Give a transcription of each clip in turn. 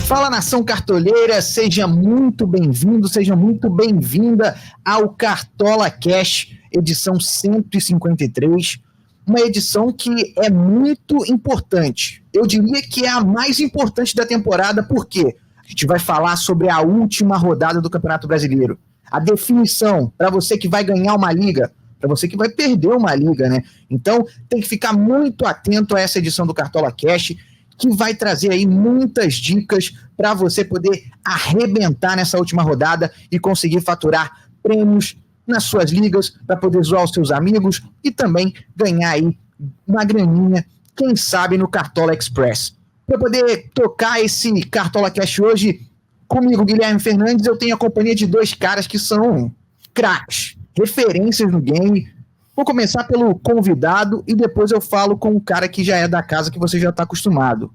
Fala, nação cartoleira, seja muito bem-vindo, seja muito bem-vinda ao Cartola Cash, edição 153, uma edição que é muito importante. Eu diria que é a mais importante da temporada, porque a gente vai falar sobre a última rodada do Campeonato Brasileiro. A definição para você que vai ganhar uma liga, para você que vai perder uma liga, né? Então, tem que ficar muito atento a essa edição do Cartola Cash, que vai trazer aí muitas dicas para você poder arrebentar nessa última rodada e conseguir faturar prêmios nas suas ligas, para poder zoar os seus amigos e também ganhar aí uma graninha, quem sabe no Cartola Express. Para poder tocar esse Cartola Cash hoje, comigo, Guilherme Fernandes, eu tenho a companhia de dois caras que são craques, referências no game. Vou começar pelo convidado e depois eu falo com o cara que já é da casa, que você já está acostumado.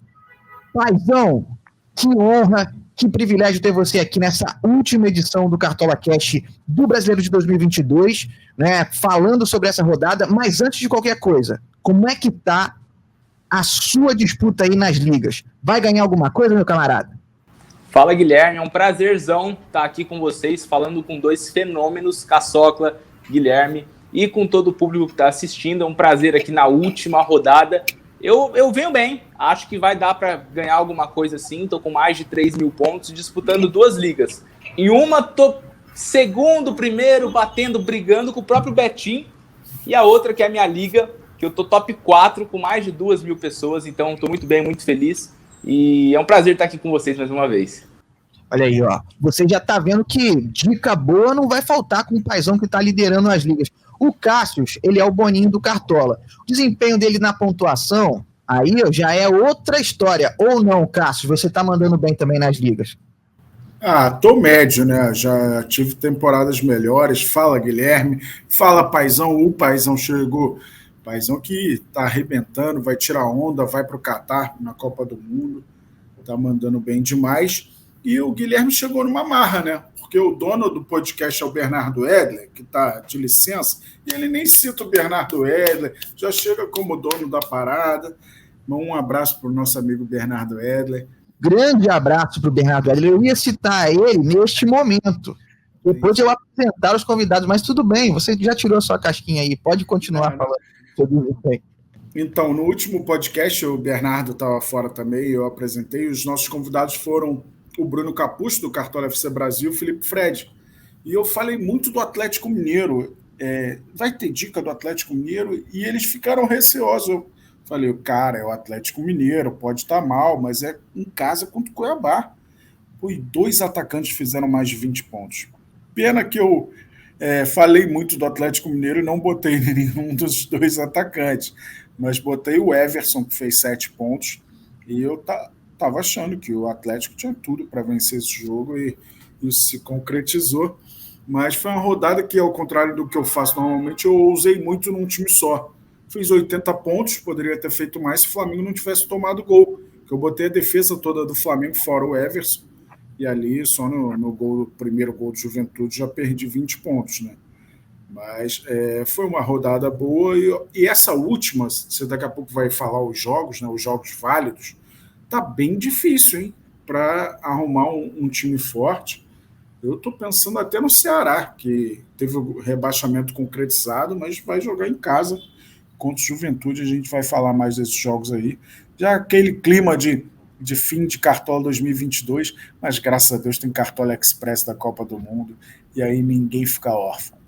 Paizão, que honra, que privilégio ter você aqui nessa última edição do Cartola Cash do Brasileiro de 2022, né, falando sobre essa rodada. Mas antes de qualquer coisa, como é que tá a sua disputa aí nas ligas? Vai ganhar alguma coisa, meu camarada? Fala, Guilherme, é um prazerzão estar aqui com vocês, falando com dois fenômenos, Caçocla, Guilherme, e com todo o público que está assistindo. É um prazer aqui na última rodada. Eu venho bem, acho que vai dar para ganhar alguma coisa assim. Estou com mais de 3 mil pontos, disputando duas ligas. Em uma, tô segundo, primeiro, brigando com o próprio Betim. E a outra, que é a minha liga, que eu tô top 4, com mais de 2 mil pessoas. Então, estou muito bem, muito feliz. E é um prazer estar aqui com vocês mais uma vez. Olha aí, ó. Você já tá vendo que dica boa não vai faltar com o paizão que tá liderando as ligas. O Cássius, ele é o Boninho do Cartola. O desempenho dele na pontuação, aí já é outra história. Ou não, Cássius, você tá mandando bem também nas ligas? Tô médio, né? Já tive temporadas melhores. Fala, Guilherme. Fala, paizão. O paizão chegou. Paizão que tá arrebentando, vai tirar onda, vai pro Catar na Copa do Mundo. Tá mandando bem demais. E o Guilherme chegou numa marra, né? Porque o dono do podcast é o Bernardo Edler, que está de licença, e ele nem cita o Bernardo Edler, já chega como dono da parada. Um abraço para o nosso amigo Bernardo Edler. Grande abraço para o Bernardo Edler. Eu ia citar ele neste momento. Depois eu apresentar os convidados, mas tudo bem, você já tirou a sua casquinha aí, pode continuar falando sobre isso aí. Então, no último podcast, o Bernardo estava fora também, eu apresentei, os nossos convidados foram o Bruno Capucho, do Cartola FC Brasil, o Felipe Fred. E eu falei muito do Atlético Mineiro. Vai ter dica do Atlético Mineiro? E eles ficaram receosos. Eu falei, cara, é o Atlético Mineiro, pode estar mal, mas é em casa contra o Cuiabá. E 2 atacantes fizeram mais de 20 pontos. Pena que eu falei muito do Atlético Mineiro e não botei nenhum dos 2 atacantes. Mas botei o Everson, que fez 7 pontos. E eu estava achando que o Atlético tinha tudo para vencer esse jogo e isso se concretizou, mas foi uma rodada que, ao contrário do que eu faço normalmente, eu usei muito num time só. Fiz 80 pontos, poderia ter feito mais se o Flamengo não tivesse tomado gol, que eu botei a defesa toda do Flamengo fora o Everson, e ali só no primeiro gol do Juventude já perdi 20 pontos, né? Mas foi uma rodada boa e essa última, você daqui a pouco vai falar os jogos, né, os jogos válidos, tá bem difícil, hein? Para arrumar um time forte. Eu estou pensando até no Ceará, que teve o rebaixamento concretizado, mas vai jogar em casa contra o Juventude. A gente vai falar mais desses jogos aí. Já aquele clima de fim de Cartola 2022, mas graças a Deus tem Cartola Express da Copa do Mundo, e aí ninguém fica órfão.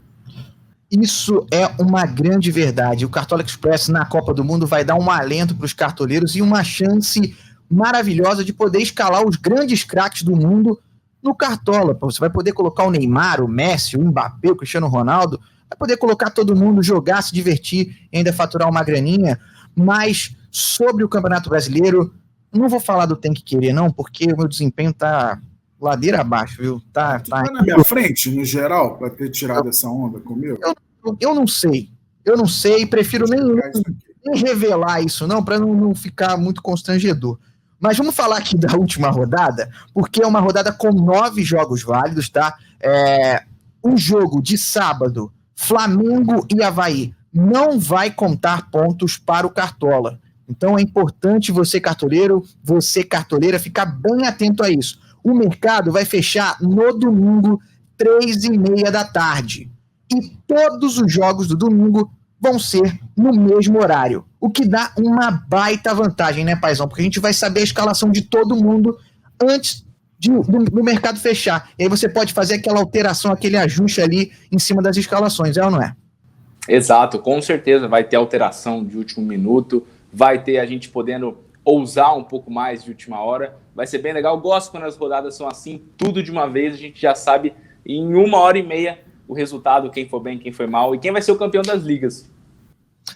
Isso é uma grande verdade. O Cartola Express na Copa do Mundo vai dar um alento para os cartoleiros e uma chance maravilhosa de poder escalar os grandes craques do mundo no Cartola. Você vai poder colocar o Neymar, o Messi, o Mbappé, o Cristiano Ronaldo, vai poder colocar todo mundo, jogar, se divertir e ainda faturar uma graninha. Mas sobre o Campeonato Brasileiro, não vou falar do Tem Que Querer não, porque o meu desempenho tá ladeira abaixo, viu? Tá na minha frente, no geral, para ter tirado essa onda comigo? Eu não sei, prefiro nem revelar isso não, para não ficar muito constrangedor. Mas vamos falar aqui da última rodada, porque é uma rodada com 9 jogos válidos, tá? Um jogo de sábado, Flamengo e Avaí, não vai contar pontos para o Cartola. Então é importante você, cartoleiro, você, cartoleira, ficar bem atento a isso. O mercado vai fechar no domingo, 3h30 da tarde. E todos os jogos do domingo vão ser no mesmo horário. O que dá uma baita vantagem, né, paizão? Porque a gente vai saber a escalação de todo mundo antes do mercado fechar. E aí você pode fazer aquela alteração, aquele ajuste ali em cima das escalações, é ou não é? Exato, com certeza vai ter alteração de último minuto, vai ter a gente podendo ousar um pouco mais de última hora. Vai ser bem legal. Eu gosto quando as rodadas são assim, tudo de uma vez, a gente já sabe em 1h30 o resultado, quem foi bem, quem foi mal e quem vai ser o campeão das ligas.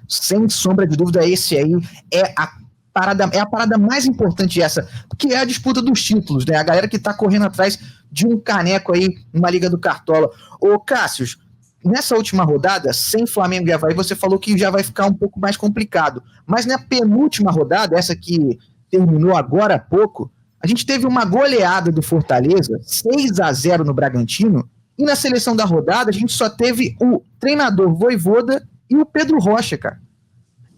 Sem sombra de dúvida, esse aí é a parada mais importante essa, porque é a disputa dos títulos, né? A galera que tá correndo atrás de um caneco aí numa Liga do Cartola. Ô, Cássio, nessa última rodada, sem Flamengo e Avaí, você falou que já vai ficar um pouco mais complicado. Mas na penúltima rodada, essa que terminou agora há pouco, a gente teve uma goleada do Fortaleza, 6-0 no Bragantino, e na seleção da rodada a gente só teve o treinador Vojvoda e o Pedro Rocha, cara.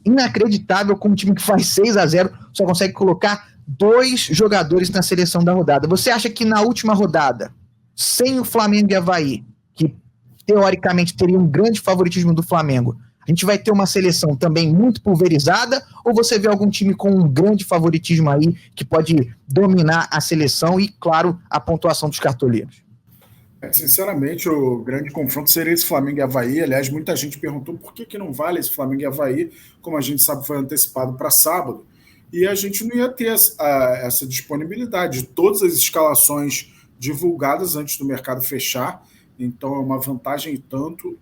Inacreditável como um time que faz 6-0 só consegue colocar 2 jogadores na seleção da rodada. Você acha que na última rodada, sem o Flamengo e Avaí, que teoricamente teria um grande favoritismo do Flamengo, a gente vai ter uma seleção também muito pulverizada, ou você vê algum time com um grande favoritismo aí que pode dominar a seleção e, claro, a pontuação dos cartoleiros? Sinceramente, o grande confronto seria esse Flamengo e Avaí. Aliás, muita gente perguntou por que não vale esse Flamengo e Avaí, como a gente sabe foi antecipado para sábado, e a gente não ia ter essa disponibilidade de todas as escalações divulgadas antes do mercado fechar, então é uma vantagem e tanto.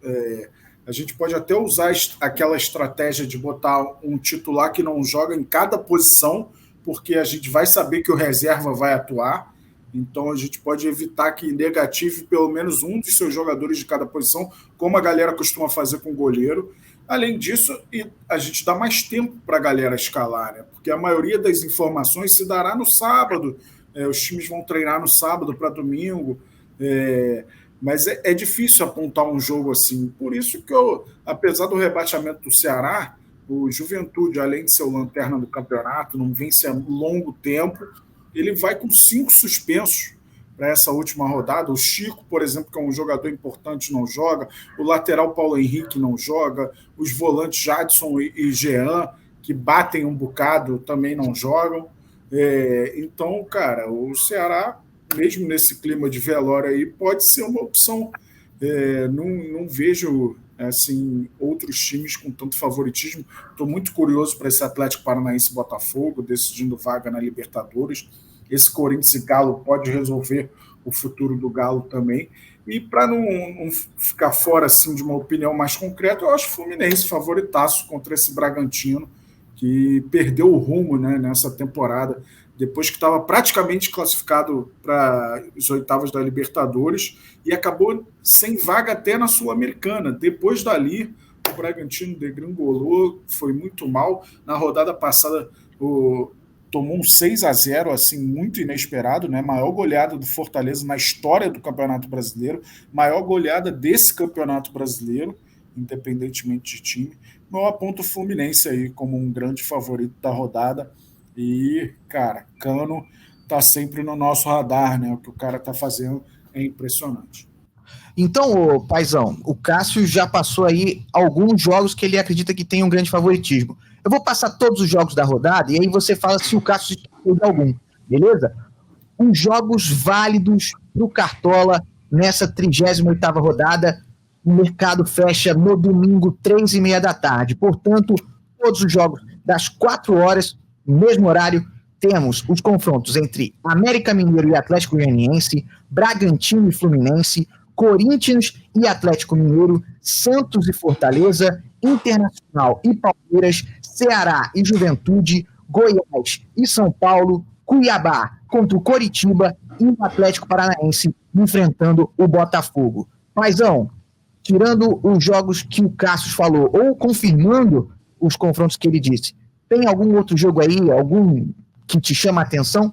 A gente pode até usar aquela estratégia de botar um titular que não joga em cada posição, porque a gente vai saber que o reserva vai atuar. Então a gente pode evitar que negative pelo menos um dos seus jogadores de cada posição, como a galera costuma fazer com o goleiro. Além disso, a gente dá mais tempo para a galera escalar, né? Porque a maioria das informações se dará no sábado. Os times vão treinar no sábado para domingo. Mas é difícil apontar um jogo assim. Por isso que apesar do rebaixamento do Ceará, o Juventude, além de ser o lanterna do campeonato, não vence há longo tempo, ele vai com 5 suspensos para essa última rodada. O Chico, por exemplo, que é um jogador importante, não joga. O lateral Paulo Henrique não joga. Os volantes Jadson e Jean, que batem um bocado, também não jogam. Então, cara, o Ceará, mesmo nesse clima de velório aí, pode ser uma opção. Não vejo assim, outros times com tanto favoritismo. Estou muito curioso para esse Atlético Paranaense e Botafogo, decidindo vaga na Libertadores. Esse Corinthians e Galo pode resolver o futuro do Galo também. E para não ficar fora assim, de uma opinião mais concreta, eu acho o Fluminense favoritaço contra esse Bragantino, que perdeu o rumo, né, nessa temporada, depois que estava praticamente classificado para as oitavas da Libertadores e acabou sem vaga até na Sul-Americana. Depois dali, o Bragantino degringolou, foi muito mal. Na rodada passada, tomou um 6-0, assim, muito inesperado, né? Maior goleada do Fortaleza na história do Campeonato Brasileiro, maior goleada desse Campeonato Brasileiro, independentemente de time. Eu aponto o Fluminense aí como um grande favorito da rodada. E, cara, Cano tá sempre no nosso radar, né? O que o cara tá fazendo é impressionante. Então, paizão, o Cássio já passou aí alguns jogos que ele acredita que tem um grande favoritismo. Eu vou passar todos os jogos da rodada e aí você fala se o Cássio esqueceu de algum, beleza? Os jogos válidos pro Cartola nessa 38ª rodada. O mercado fecha no domingo, 3h30 da tarde. Portanto, todos os jogos das 4 horas, no mesmo horário, temos os confrontos entre América Mineiro e Atlético Goianiense, Bragantino e Fluminense, Corinthians e Atlético Mineiro, Santos e Fortaleza, Internacional e Palmeiras, Ceará e Juventude, Goiás e São Paulo, Cuiabá contra o Coritiba e o Atlético Paranaense enfrentando o Botafogo. Paizão, tirando os jogos que o Cássio falou, ou confirmando os confrontos que ele disse, tem algum outro jogo aí, algum que te chama a atenção?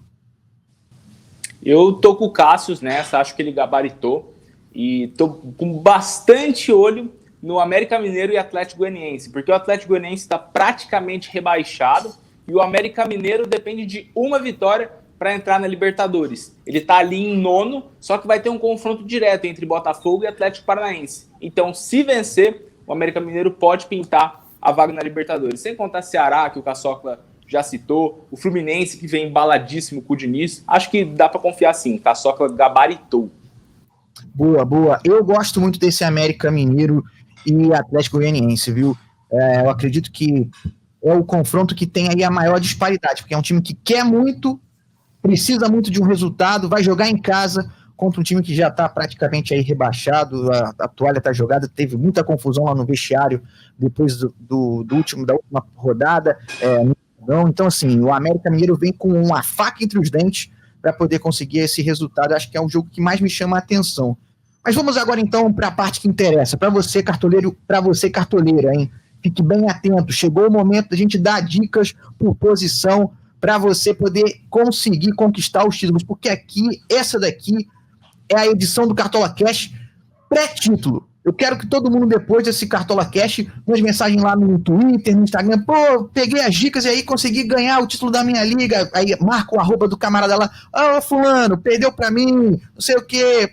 Eu tô com o Cássio nessa, acho que ele gabaritou. E tô com bastante olho no América Mineiro e Atlético Goianiense, porque o Atlético Goianiense está praticamente rebaixado e o América Mineiro depende de uma vitória para entrar na Libertadores. Ele está ali em 9º, só que vai ter um confronto direto entre Botafogo e Atlético Paranaense. Então, se vencer, o América Mineiro pode pintar a vaga na Libertadores. Sem contar Ceará, que o Caçocla já citou, o Fluminense, que vem embaladíssimo com o Diniz. Acho que dá para confiar sim, o Caçocla gabaritou. Boa, boa. Eu gosto muito desse América Mineiro e Atlético Goianiense, viu? Eu acredito que é o confronto que tem aí a maior disparidade, porque é um time que quer muito, precisa muito de um resultado, vai jogar em casa contra um time que já está praticamente aí rebaixado, a toalha está jogada, teve muita confusão lá no vestiário depois da última rodada. Então, assim, o América Mineiro vem com uma faca entre os dentes para poder conseguir esse resultado. Acho que é o jogo que mais me chama a atenção. Mas vamos agora, então, para a parte que interessa. Para você, cartoleiro, para você, cartoleira, hein? Fique bem atento. Chegou o momento da gente dar dicas por posição para você poder conseguir conquistar os títulos. Porque essa daqui é a edição do Cartola Cash pré-título. Eu quero que todo mundo, depois desse Cartola Cash, mande mensagem lá no Twitter, no Instagram. Pô, peguei as dicas e aí consegui ganhar o título da minha liga. Aí marca o arroba do camarada lá. Fulano, perdeu pra mim, não sei o quê.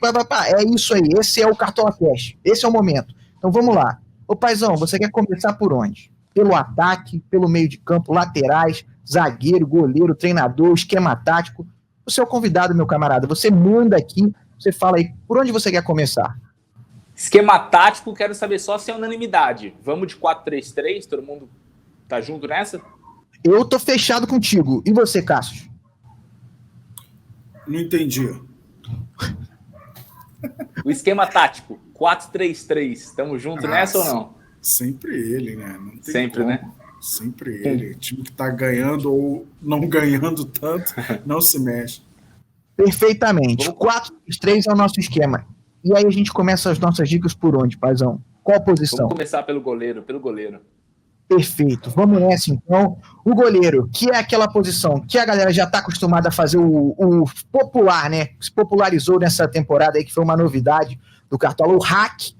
É isso aí, esse é o Cartola Cash. Esse é o momento. Então vamos lá. Ô paizão, você quer começar por onde? Pelo ataque, pelo meio de campo, laterais, zagueiro, goleiro, treinador, esquema tático. Você é o convidado, meu camarada. Você manda aqui, você fala aí por onde você quer começar. Esquema tático, quero saber só se é unanimidade. Vamos de 4-3-3? Todo mundo tá junto nessa? Eu tô fechado contigo. E você, Cássio? Não entendi. O esquema tático, 4-3-3. Estamos juntos nessa ou não? Sempre ele, né? Não tem sempre, como. Né? Sempre ele. Time que tá ganhando ou não ganhando tanto, não se mexe. Perfeitamente. 4-3-3 é o nosso esquema. E aí a gente começa as nossas dicas por onde, paizão? Qual posição? Vamos começar pelo goleiro. Perfeito. Vamos nessa, então. O goleiro, que é aquela posição que a galera já está acostumada a fazer o popular, né? Se popularizou nessa temporada aí, que foi uma novidade do Cartola, o hack.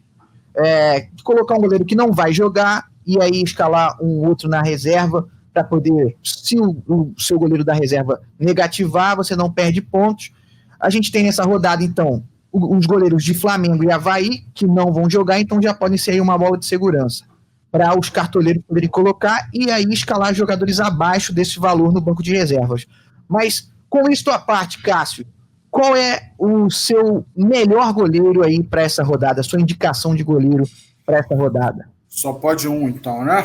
De colocar um goleiro que não vai jogar e aí escalar um outro na reserva para poder, se o seu goleiro da reserva negativar, você não perde pontos. A gente tem nessa rodada, então, os goleiros de Flamengo e Avaí, que não vão jogar, então já podem ser aí uma bola de segurança para os cartoleiros poderem colocar e aí escalar jogadores abaixo desse valor no banco de reservas. Mas, com isso à parte, Cássio, qual é o seu melhor goleiro aí para essa rodada, a sua indicação de goleiro para essa rodada? Só pode um, então, né?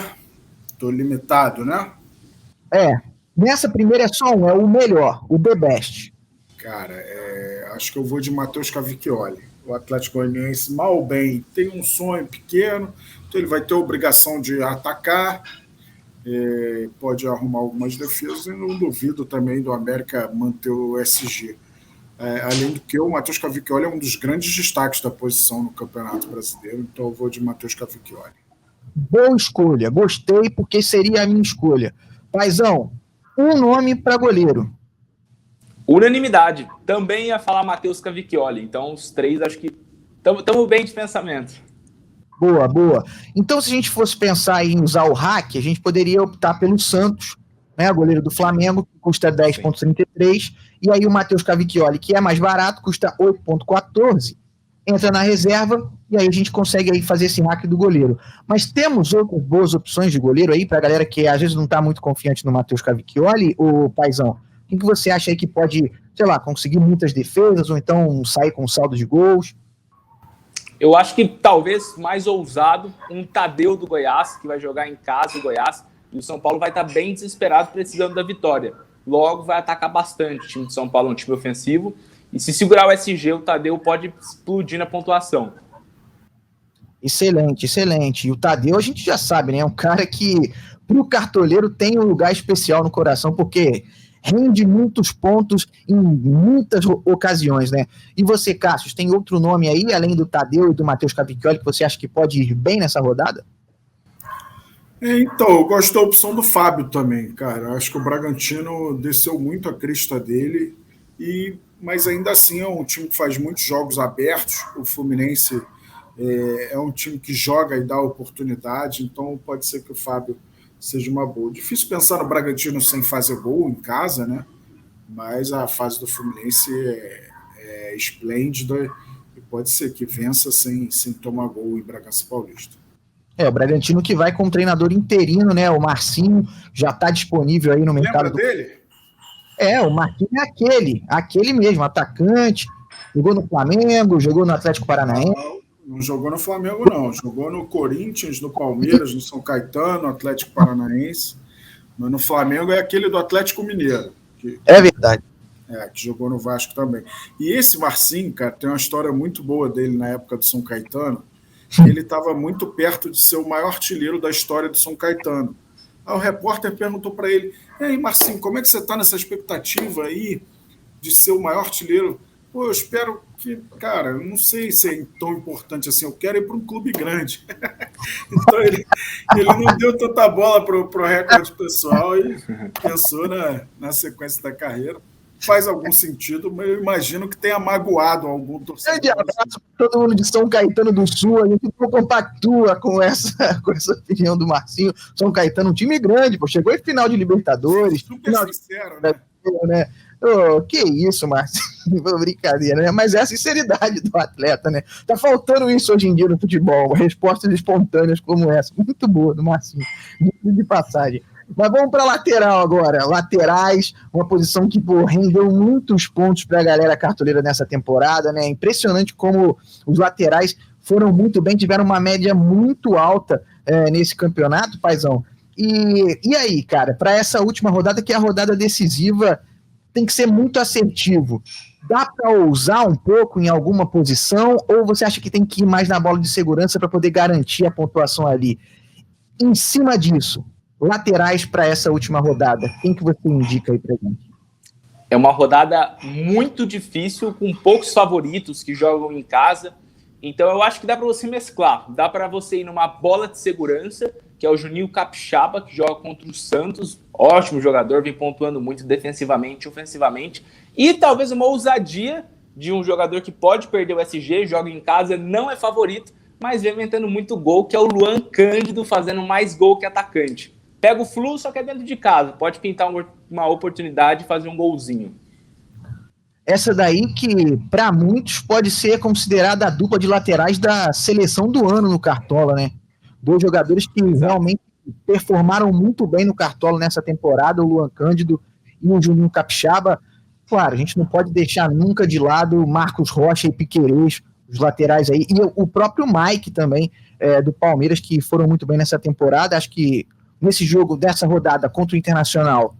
Tô limitado, né? Nessa primeira é só um, é o melhor, o The Best. Cara, acho que eu vou de Matheus Cavicchioli. O Atlético Goianiense, mal ou bem, tem um sonho pequeno, então ele vai ter a obrigação de atacar, pode arrumar algumas defesas, e não duvido também do América manter o SG. Além do que, o Matheus Cavicchioli é um dos grandes destaques da posição no Campeonato Brasileiro, então eu vou de Matheus Cavicchioli. Boa escolha, gostei, porque seria a minha escolha. Paizão, um nome para goleiro. Unanimidade. Também ia falar Matheus Cavicchioli. Então, os três, acho que estamos bem de pensamento. Boa, boa. Então, se a gente fosse pensar em usar o hack, a gente poderia optar pelo Santos, né, goleiro do Flamengo, que custa 10,33, e aí o Matheus Cavicchioli, que é mais barato, custa 8,14, entra na reserva, e aí a gente consegue aí fazer esse hack do goleiro. Mas temos outras boas opções de goleiro aí, para a galera que às vezes não está muito confiante no Matheus Cavicchioli, ô paizão? Quem que você acha aí que pode, sei lá, conseguir muitas defesas ou então sair com saldo de gols? Eu acho que talvez mais ousado, um Tadeu do Goiás, que vai jogar em casa o Goiás, e o São Paulo vai estar bem desesperado precisando da vitória. Logo vai atacar bastante. O time de São Paulo é um time ofensivo, e se segurar o SG, o Tadeu pode explodir na pontuação. Excelente, excelente. E o Tadeu a gente já sabe, né? É um cara que pro cartoleiro tem um lugar especial no coração, porque rende muitos pontos em muitas ocasiões, né? E você, Cássio, tem outro nome aí, além do Tadeu e do Matheus Cavicchioli, que você acha que pode ir bem nessa rodada? Então, eu gosto da opção do Fábio também, cara. Eu acho que o Bragantino desceu muito a crista dele, mas ainda assim é um time que faz muitos jogos abertos. O Fluminense é um time que joga e dá oportunidade, então pode ser que o Fábio seja uma boa. Difícil pensar no Bragantino sem fazer gol em casa, né? Mas a fase do Fluminense é esplêndida e pode ser que vença sem tomar gol em Bragança Paulista. O Bragantino que vai com um treinador interino, né? O Marcinho já está disponível aí no mercado. Lembra dele? O Marcinho é aquele mesmo, atacante, jogou no Flamengo, jogou no Atlético Paranaense. Não jogou no Flamengo, não. Jogou no Corinthians, no Palmeiras, no São Caetano, Atlético Paranaense. Mas no Flamengo é aquele do Atlético Mineiro. É verdade. Que jogou no Vasco também. E esse Marcinho, cara, tem uma história muito boa dele na época do São Caetano. Ele estava muito perto de ser o maior artilheiro da história do São Caetano. Aí o repórter perguntou para ele: "E aí, Marcinho, como é que você está nessa expectativa aí de ser o maior artilheiro?" "Pô, eu espero que, cara, eu não sei se é tão importante assim, eu quero ir para um clube grande." Então ele não deu tanta bola para o recorde pessoal e pensou na sequência da carreira. Faz algum sentido, mas eu imagino que tenha magoado algum torcedor. Grande abraço para todo mundo de São Caetano do Sul. A gente não compactua com essa opinião do Marcinho. São Caetano, um time grande, pô, chegou em final de Libertadores. Super sincero, né? Que isso, Marcinho? Brincadeira, né? Mas é a sinceridade do atleta, né? Tá faltando isso hoje em dia no futebol, respostas espontâneas como essa. Muito boa do Marcinho, de passagem. Mas vamos para lateral agora. Laterais, uma posição que rendeu muitos pontos para a galera cartoleira nessa temporada, né? Impressionante como os laterais foram muito bem, tiveram uma média muito alta nesse campeonato, paizão. E aí, cara, para essa última rodada, que é a rodada decisiva, tem que ser muito assertivo. Dá para ousar um pouco em alguma posição ou você acha que tem que ir mais na bola de segurança para poder garantir a pontuação ali? Em cima disso, laterais para essa última rodada, quem que você indica aí pra gente? É uma rodada muito difícil, com poucos favoritos que jogam em casa, então eu acho que dá para você mesclar, dá para você ir numa bola de segurança, que é o Juninho Capixaba, que joga contra o Santos, ótimo jogador, vem pontuando muito defensivamente e ofensivamente, e talvez uma ousadia de um jogador que pode perder o SG, joga em casa, não é favorito, mas vem inventando muito gol, que é o Luan Cândido, fazendo mais gol que atacante. Pega o Flu, só que é dentro de casa. Pode pintar uma oportunidade e fazer um golzinho. Essa daí que, para muitos, pode ser considerada a dupla de laterais da seleção do ano no Cartola, né? Dois jogadores que realmente performaram muito bem no Cartola nessa temporada, o Luan Cândido e o Juninho Capixaba. Claro, a gente não pode deixar nunca de lado Marcos Rocha e Piquerez, os laterais aí, e o próprio Mike também, do Palmeiras, que foram muito bem nessa temporada. Acho que nesse jogo dessa rodada contra o Internacional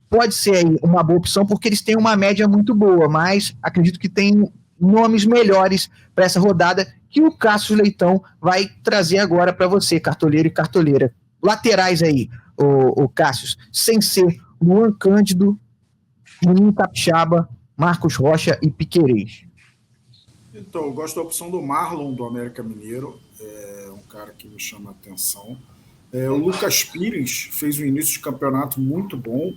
pode ser aí uma boa opção, porque eles têm uma média muito boa, mas acredito que tem nomes melhores para essa rodada, que o Cássio Leitão vai trazer agora para você, cartoleiro e cartoleira. Laterais aí, o Cássio, sem ser Luan Cândido, Juninho Capixaba, Marcos Rocha e Piquerez. Então, eu gosto da opção do Marlon, do América Mineiro, é um cara que me chama a atenção. O Lucas Pires fez um início de campeonato muito bom.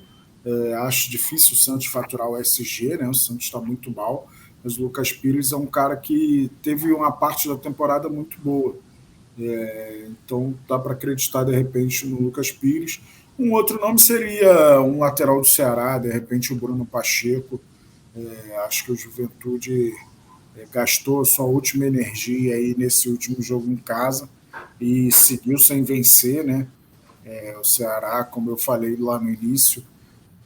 Acho difícil o Santos faturar o SG, né? O Santos está muito mal, mas o Lucas Pires é um cara que teve uma parte da temporada muito boa. Então dá para acreditar de repente no Lucas Pires. Um outro nome seria um lateral do Ceará, de repente o Bruno Pacheco. Acho que o Juventude gastou sua última energia aí nesse último jogo em casa e seguiu sem vencer, né? O Ceará, como eu falei lá no início,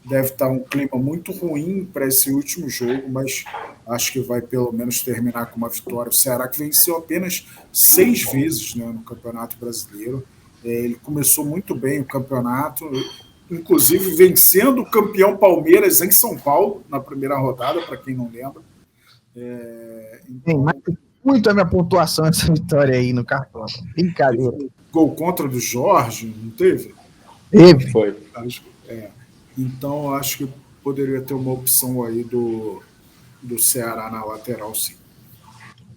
deve estar um clima muito ruim para esse último jogo, mas acho que vai pelo menos terminar com uma vitória. O Ceará que venceu apenas 6 vezes, né, no Campeonato Brasileiro. Ele começou muito bem o campeonato, inclusive vencendo o campeão Palmeiras em São Paulo, na primeira rodada, para quem não lembra. Mas muito a minha pontuação essa vitória aí no cartão. Brincadeira. Gol contra do Jorge, não teve? Teve. Foi. Então, acho que poderia ter uma opção aí do Ceará na lateral, sim.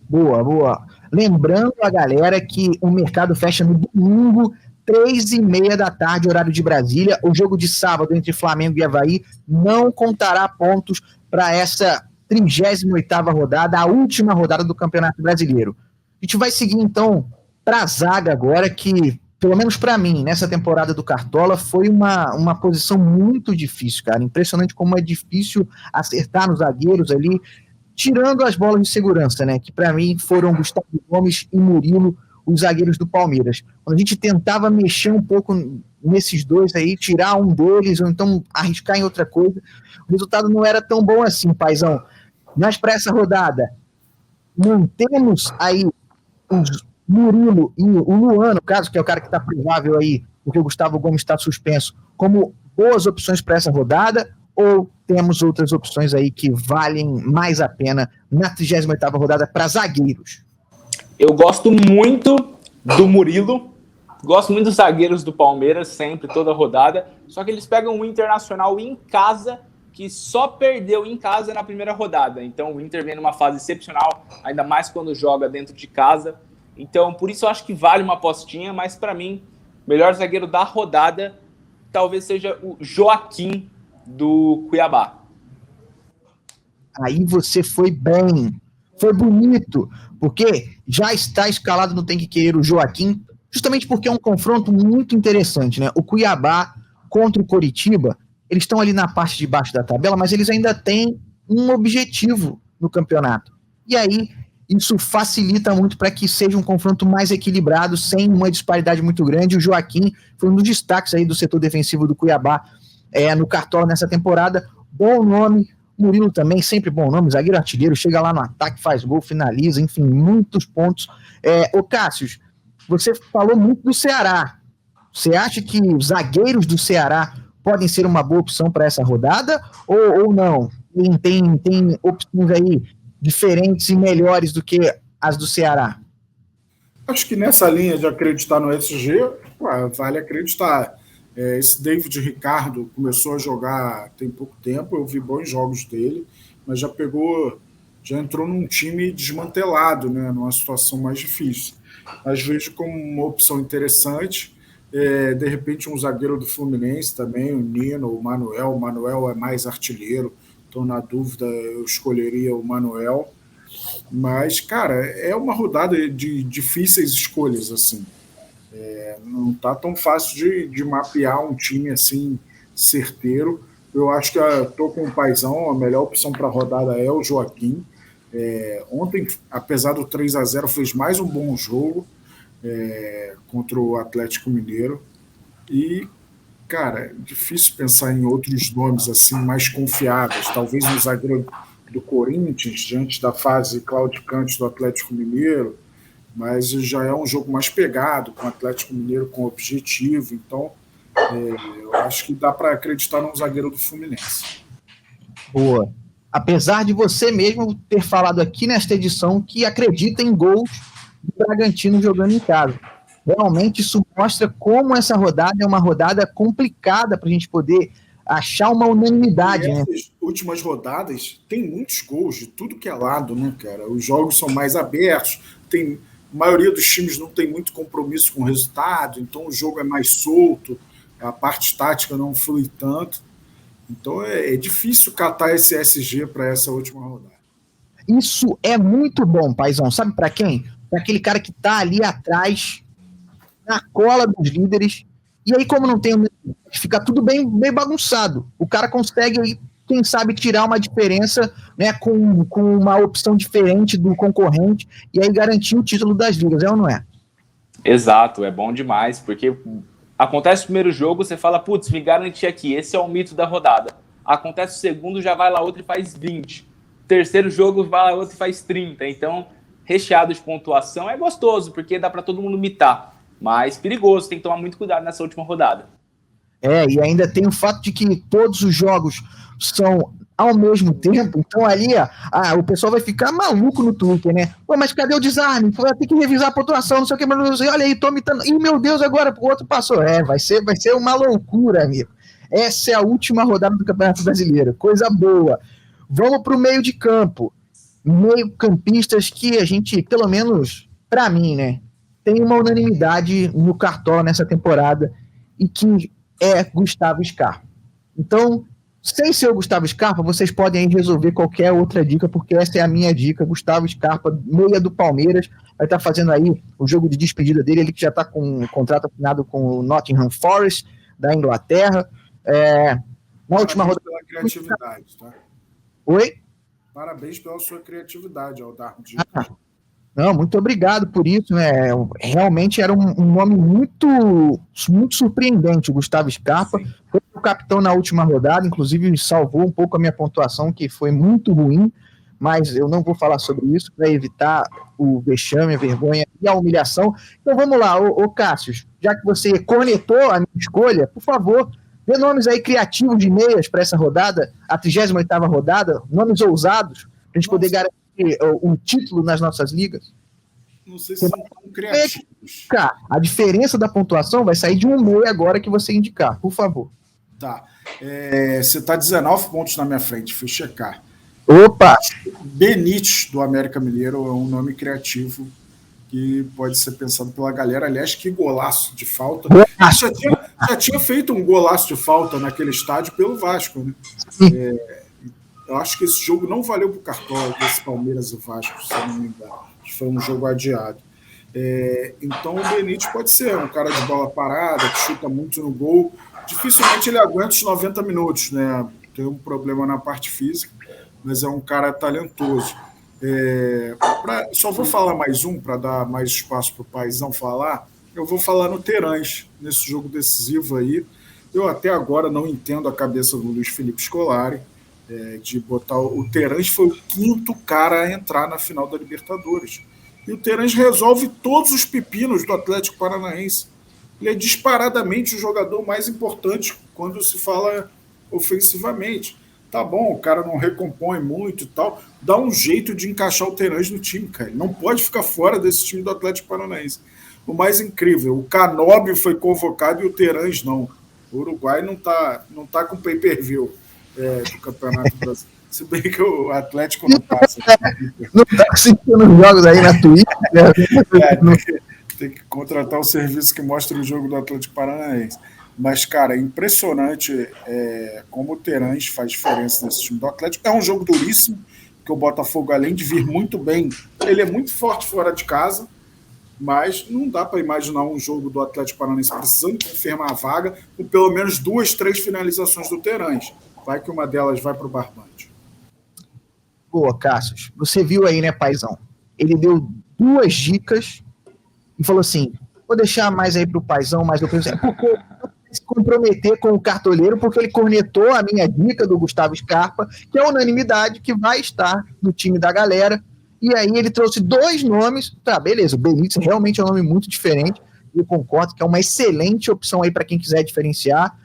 Boa. Lembrando a galera que o mercado fecha no domingo, 3h30 da tarde, horário de Brasília. O jogo de sábado entre Flamengo e Avaí não contará pontos para essa 38ª rodada, a última rodada do Campeonato Brasileiro. A gente vai seguir, então, para a zaga agora, que pelo menos para mim, nessa temporada do Cartola, foi uma posição muito difícil, cara. Impressionante como é difícil acertar nos zagueiros ali, tirando as bolas de segurança, né? Que para mim foram Gustavo Gomes e Murilo, os zagueiros do Palmeiras. Quando a gente tentava mexer um pouco nesses dois aí, tirar um deles, ou então arriscar em outra coisa, o resultado não era tão bom assim, paizão. Mas para essa rodada, mantemos aí os Murilo e o Luan, no caso, que é o cara que está provável aí, porque o Gustavo Gomes está suspenso, como boas opções para essa rodada, ou temos outras opções aí que valem mais a pena na 38ª rodada para zagueiros? Eu gosto muito do Murilo, gosto muito dos zagueiros do Palmeiras, sempre, toda rodada, só que eles pegam o Internacional em casa, que só perdeu em casa na primeira rodada. Então o Inter vem numa fase excepcional, ainda mais quando joga dentro de casa. Então, por isso eu acho que vale uma apostinha, mas para mim, o melhor zagueiro da rodada talvez seja o Joaquim do Cuiabá. Aí você foi bem, foi bonito, porque já está escalado no Tem Que Querer o Joaquim, justamente porque é um confronto muito interessante, né? O Cuiabá contra o Coritiba, eles estão ali na parte de baixo da tabela, mas eles ainda têm um objetivo no campeonato. E aí, isso facilita muito para que seja um confronto mais equilibrado, sem uma disparidade muito grande. O Joaquim foi um dos destaques aí do setor defensivo do Cuiabá no Cartola nessa temporada. Bom nome. Murilo também, sempre bom nome, zagueiro artilheiro, chega lá no ataque, faz gol, finaliza, enfim, muitos pontos. Ô Cássio, você falou muito do Ceará. Você acha que os zagueiros do Ceará podem ser uma boa opção para essa rodada ou não? Tem opções aí diferentes e melhores do que as do Ceará? Acho que nessa linha de acreditar no SG, vale acreditar. Esse David Ricardo começou a jogar tem pouco tempo, eu vi bons jogos dele, mas já entrou num time desmantelado, né, numa situação mais difícil. Mas vejo como uma opção interessante. De repente um zagueiro do Fluminense também, o Nino, o Manuel. O Manuel é mais artilheiro, então na dúvida eu escolheria o Manuel. Mas, cara, é uma rodada de difíceis escolhas, assim. Não tá tão fácil de mapear um time assim certeiro. Eu acho que estou com o paizão, a melhor opção para a rodada é o Joaquim. Ontem, apesar do 3-0, fez mais um bom jogo contra o Atlético Mineiro. E, cara, é difícil pensar em outros nomes assim mais confiáveis. Talvez um zagueiro do Corinthians, diante da fase claudicante do Atlético Mineiro, mas já é um jogo mais pegado, com o Atlético Mineiro com objetivo, então eu acho que dá para acreditar num zagueiro do Fluminense. Boa. Apesar de você mesmo ter falado aqui nesta edição que acredita em gols do Bragantino jogando em casa. Realmente isso mostra como essa rodada é uma rodada complicada para a gente poder achar uma unanimidade. Essas últimas rodadas tem muitos gols de tudo que é lado, né, cara? Os jogos são mais abertos, a maioria dos times não tem muito compromisso com o resultado, então o jogo é mais solto, a parte tática não flui tanto. Então é difícil catar esse SG para essa última rodada. Isso é muito bom, paizão. Sabe para quem? Para aquele cara que está ali atrás, na cola dos líderes. E aí, como não tem, fica tudo bem bagunçado. O cara consegue, quem sabe, tirar uma diferença, né, com uma opção diferente do concorrente e aí garantir o título das ligas, é ou não é? Exato, é bom demais, porque acontece o primeiro jogo, você fala, putz, me garanti aqui, esse é o mito da rodada. Acontece o segundo, já vai lá outro e faz 20. Terceiro jogo, vai lá outro e faz 30. Então, recheado de pontuação é gostoso, porque dá para todo mundo mitar. Mas perigoso, tem que tomar muito cuidado nessa última rodada. E ainda tem o fato de que todos os jogos são ao mesmo tempo, então ali o pessoal vai ficar maluco no Twitter, né? Pô, mas cadê o desarme? Vai ter que revisar a pontuação, não sei o que, mas olha aí, tô mitando. Ih, meu Deus, agora o outro passou. Vai ser uma loucura, amigo. Essa é a última rodada do Campeonato Brasileiro, coisa boa. Vamos pro meio de campo. Meio-campistas que a gente, pelo menos pra mim, né, tem uma unanimidade no Cartola nessa temporada e que é Gustavo Scarpa. Então, sem ser o Gustavo Scarpa, vocês podem aí resolver qualquer outra dica, porque essa é a minha dica. Gustavo Scarpa, meia do Palmeiras, vai estar fazendo aí o jogo de despedida dele, ele que já está com um contrato assinado com o Nottingham Forest, da Inglaterra. Na última rodada... pela criatividade, tá? Oi? Parabéns pela sua criatividade ao dar dica. Não, muito obrigado por isso, né? Realmente era um nome muito, muito surpreendente, o Gustavo Scarpa. Sim. Foi o capitão na última rodada, inclusive salvou um pouco a minha pontuação, que foi muito ruim, mas eu não vou falar sobre isso para evitar o vexame, a vergonha e a humilhação. Então vamos lá, ô Cássio, já que você cornetou a minha escolha, por favor, dê nomes aí criativos de meias para essa rodada, a 38ª rodada, nomes ousados, para a gente poder garantir um título nas nossas ligas. Não sei se são tão criativos. A diferença da pontuação vai sair de um meia agora que você indicar, por favor. Tá. Você está 19 pontos na minha frente, fui checar. Opa! Benítez, do América Mineiro, é um nome criativo que pode ser pensado pela galera. Aliás, que golaço de falta. Já tinha feito um golaço de falta naquele estádio pelo Vasco, né? Eu acho que esse jogo não valeu para o Cartola, desse Palmeiras e Vasco, se eu não me engano. Foi um jogo adiado. Então o Benítez pode ser um cara de bola parada, que chuta muito no gol. Dificilmente ele aguenta os 90 minutos, né? Tem um problema na parte física, mas é um cara talentoso. Só vou falar mais um para dar mais espaço para o Paizão falar. Eu vou falar no Terãs, nesse jogo decisivo aí. Eu até agora não entendo a cabeça do Luiz Felipe Scolari. De botar o Terãs foi o 5º cara a entrar na final da Libertadores. E o Terãs resolve todos os pepinos do Atlético Paranaense. Ele é disparadamente o jogador mais importante quando se fala ofensivamente. Tá bom, o cara não recompõe muito e tal, dá um jeito de encaixar o Terãs no time, cara. Ele não pode ficar fora desse time do Atlético Paranaense. O mais incrível, o Canóbio foi convocado e o Terãs não. O Uruguai não tá com pay-per-view. Do Campeonato Brasileiro. Se bem que o Atlético não passa. Não está assistindo os jogos aí na Twitch. Tem que contratar o serviço que mostra o jogo do Atlético Paranaense. Mas, cara, é impressionante como o Terãs faz diferença nesse time do Atlético. É um jogo duríssimo, que o Botafogo, além de vir muito bem, ele é muito forte fora de casa, mas não dá para imaginar um jogo do Atlético Paranaense precisando confirmar a vaga com pelo menos 2, 3 finalizações do Terãs. Vai que uma delas vai para o barbante. Boa, Cássio. Você viu aí, né, Paizão? Ele deu 2 dicas e falou assim, vou deixar mais aí para o Paizão, mas eu pensei, porque se comprometer com o cartoleiro, porque ele cornetou a minha dica do Gustavo Scarpa, que é a unanimidade, que vai estar no time da galera. E aí ele trouxe 2 nomes. Tá, beleza, o Benítez realmente é um nome muito diferente. Eu concordo que é uma excelente opção aí para quem quiser diferenciar.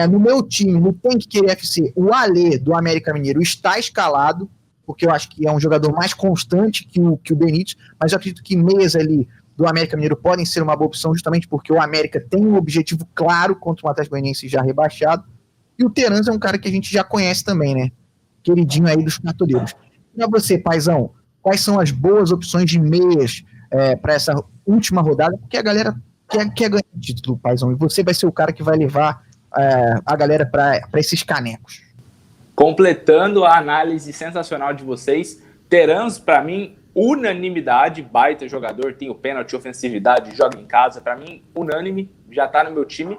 No meu time, no Tem Que Querer FC, o Alê, do América Mineiro, está escalado, porque eu acho que é um jogador mais constante que o Benítez, mas eu acredito que meias ali do América Mineiro podem ser uma boa opção, justamente porque o América tem um objetivo claro contra o Atlético Goianiense já rebaixado, e o Terãs é um cara que a gente já conhece também, né? Queridinho aí dos cartoleiros. E a você, Paizão, quais são as boas opções de meias para essa última rodada? Porque a galera quer ganhar o título, Paizão, e você vai ser o cara que vai levar a galera para esses canecos. Completando a análise sensacional de vocês, Terãs, para mim, unanimidade, baita jogador, tem o pênalti, ofensividade, joga em casa, para mim, unânime, já está no meu time.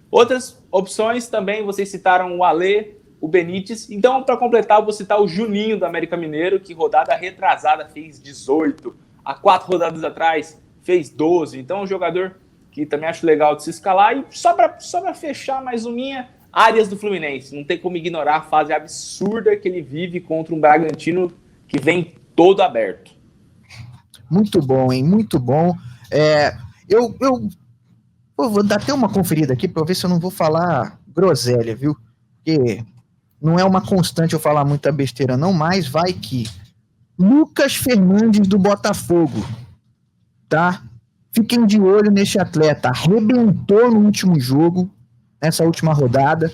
Outras opções também, vocês citaram o Alê, o Benítez, então para completar, eu vou citar o Juninho do América Mineiro, que rodada retrasada fez 18, há 4 rodadas atrás fez 12, então é um jogador que também acho legal de se escalar. E só para fechar mais uma, Arias do Fluminense. Não tem como ignorar a fase absurda que ele vive contra um Bragantino que vem todo aberto. Muito bom, hein? Muito bom. Eu vou dar até uma conferida aqui para ver se eu não vou falar groselha, viu? Porque não é uma constante eu falar muita besteira, não, mas vai que Lucas Fernandes do Botafogo, tá? Fiquem de olho nesse atleta. Arrebentou no último jogo, nessa última rodada.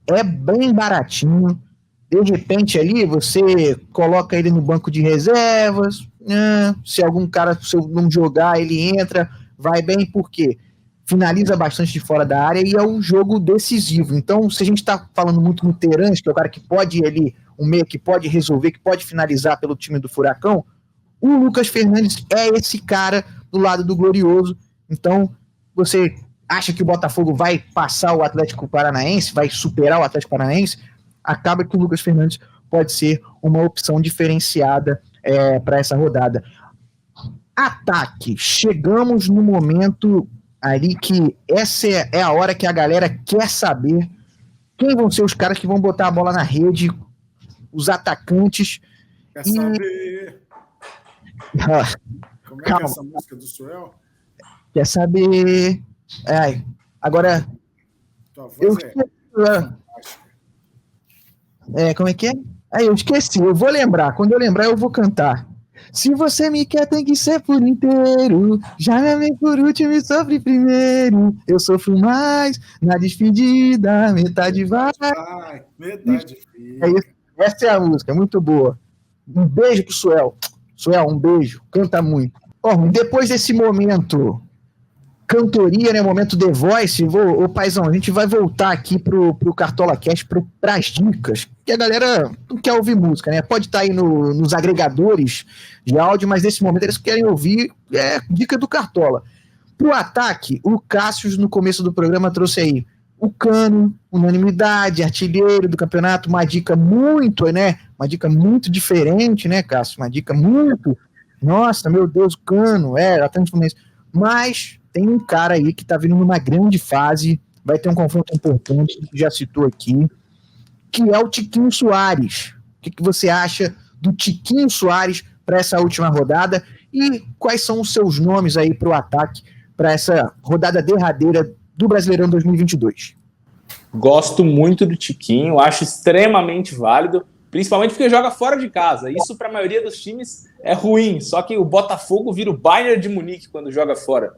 É bem baratinho. De repente ali você coloca ele no banco de reservas. Se algum cara, se eu não jogar, ele entra, vai bem, por quê? finaliza bastante de fora da área e é um jogo decisivo. Então, se a gente está falando muito no Terãs, que é o cara que pode ali, um meia que pode resolver, que pode finalizar pelo time do Furacão, o Lucas Fernandes é esse cara do lado do Glorioso. Então, você acha que o Botafogo vai passar o Atlético Paranaense, vai superar o Atlético Paranaense, acaba que o Lucas Fernandes pode ser uma opção diferenciada para essa rodada. Ataque. Chegamos no momento ali que essa é a hora que a galera quer saber quem vão ser os caras que vão botar a bola na rede, os atacantes. Quer saber? Como é que é essa música do Suel? Quer saber? Agora. Tua voz como é que é? Eu esqueci, eu vou lembrar. Quando eu lembrar, eu vou cantar. Se você me quer, tem que ser por inteiro. Já me amei por último e sofre primeiro. Eu sofro mais na despedida. Metade vai. Metade fica. É isso. Essa é a música, muito boa. Um beijo pro Suel. Suel, um beijo. Canta muito. Depois desse momento cantoria, né? Momento The Voice. Paizão, a gente vai voltar aqui pro Cartola Cast, pras dicas, que a galera não quer ouvir música, né? Pode estar aí nos agregadores de áudio, mas nesse momento eles querem ouvir dica do Cartola. Pro ataque, o Cássio, no começo do programa, trouxe aí o Cano, unanimidade, artilheiro do campeonato, uma dica muito diferente, né, Cássio? Uma dica muito... Nossa, meu Deus, o Cano, Atlético Fluminense. Mas tem um cara aí que tá vindo numa grande fase, vai ter um confronto importante, que já citou aqui, que é o Tiquinho Soares. O que você acha do Tiquinho Soares para essa última rodada? E quais são os seus nomes aí para o ataque para essa rodada derradeira do Brasileirão 2022? Gosto muito do Tiquinho, acho extremamente válido, principalmente porque joga fora de casa. Isso para a maioria dos times é ruim, só que o Botafogo vira o Bayern de Munique quando joga fora.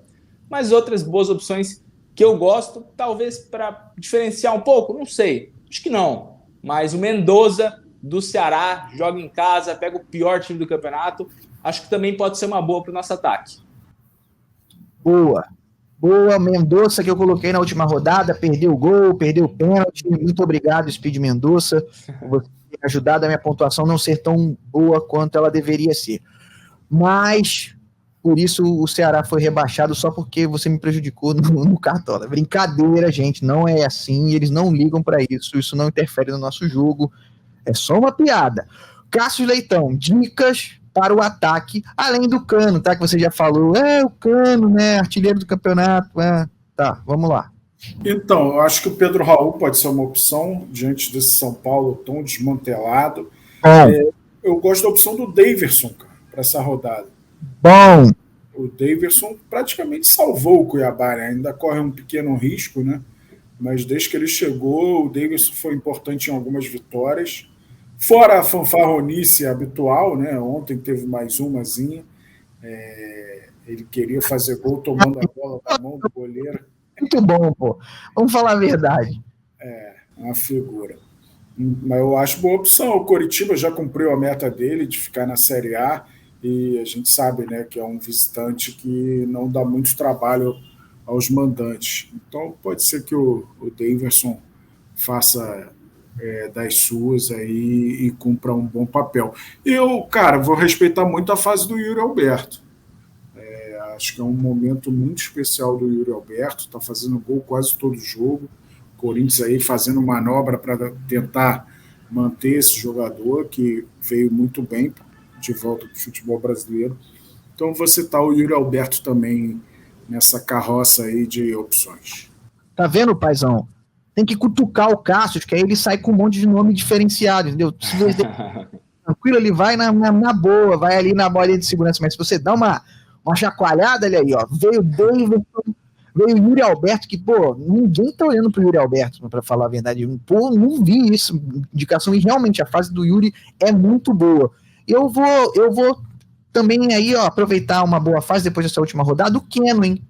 Mas outras boas opções que eu gosto, talvez para diferenciar um pouco, não sei, acho que não. Mas o Mendoza do Ceará joga em casa, pega o pior time do campeonato, acho que também pode ser uma boa para o nosso ataque. Boa, Mendoza, que eu coloquei na última rodada, perdeu o gol, perdeu o pênalti. Muito obrigado, Speed Mendoza, por você ter ajudado a minha pontuação não ser tão boa quanto ela deveria ser. Mas, por isso, o Ceará foi rebaixado só porque você me prejudicou no Cartola. Brincadeira, gente, não é assim, eles não ligam para isso não interfere no nosso jogo, é só uma piada. Cássio Leitão, dicas para o ataque, além do Cano, tá? Que você já falou, o Cano, né? Artilheiro do campeonato, tá, vamos lá. Então, eu acho que o Pedro Raul pode ser uma opção diante desse São Paulo tão desmantelado. Eu gosto da opção do Daverson, cara, para essa rodada. Bom. O Daverson praticamente salvou o Cuiabá, né? Ainda corre um pequeno risco, né? Mas desde que ele chegou, o Daverson foi importante em algumas vitórias. Fora a fanfarronice habitual, né? Ontem teve mais umazinha. Ele queria fazer gol tomando a bola da mão do goleiro. Muito bom, pô. Vamos falar a verdade. Uma figura. Mas eu acho boa opção. O Coritiba já cumpriu a meta dele de ficar na Série A e a gente sabe, né, que é um visitante que não dá muito trabalho aos mandantes. Então pode ser que o Daverson faça das suas aí e cumpra um bom papel. Eu, cara, vou respeitar muito a fase do Yuri Alberto. Acho que é um momento muito especial do Yuri Alberto, está fazendo gol quase todo jogo. O Corinthians aí fazendo manobra para tentar manter esse jogador que veio muito bem de volta para o futebol brasileiro. Então vou citar o Yuri Alberto também nessa carroça aí de opções. Tá vendo, paizão? Tem que cutucar o Cássio, que aí ele sai com um monte de nome diferenciado, entendeu? Se você tranquilo, ele vai na boa, vai ali na bolinha de segurança, mas se você dá uma chacoalhada, olha aí, ó, veio o Davidson, veio o Yuri Alberto, que, pô, ninguém tá olhando pro Yuri Alberto, pra falar a verdade, pô, não vi isso, indicação, e realmente a fase do Yuri é muito boa. Eu vou também aí, ó, aproveitar uma boa fase depois dessa última rodada, o Keno, hein,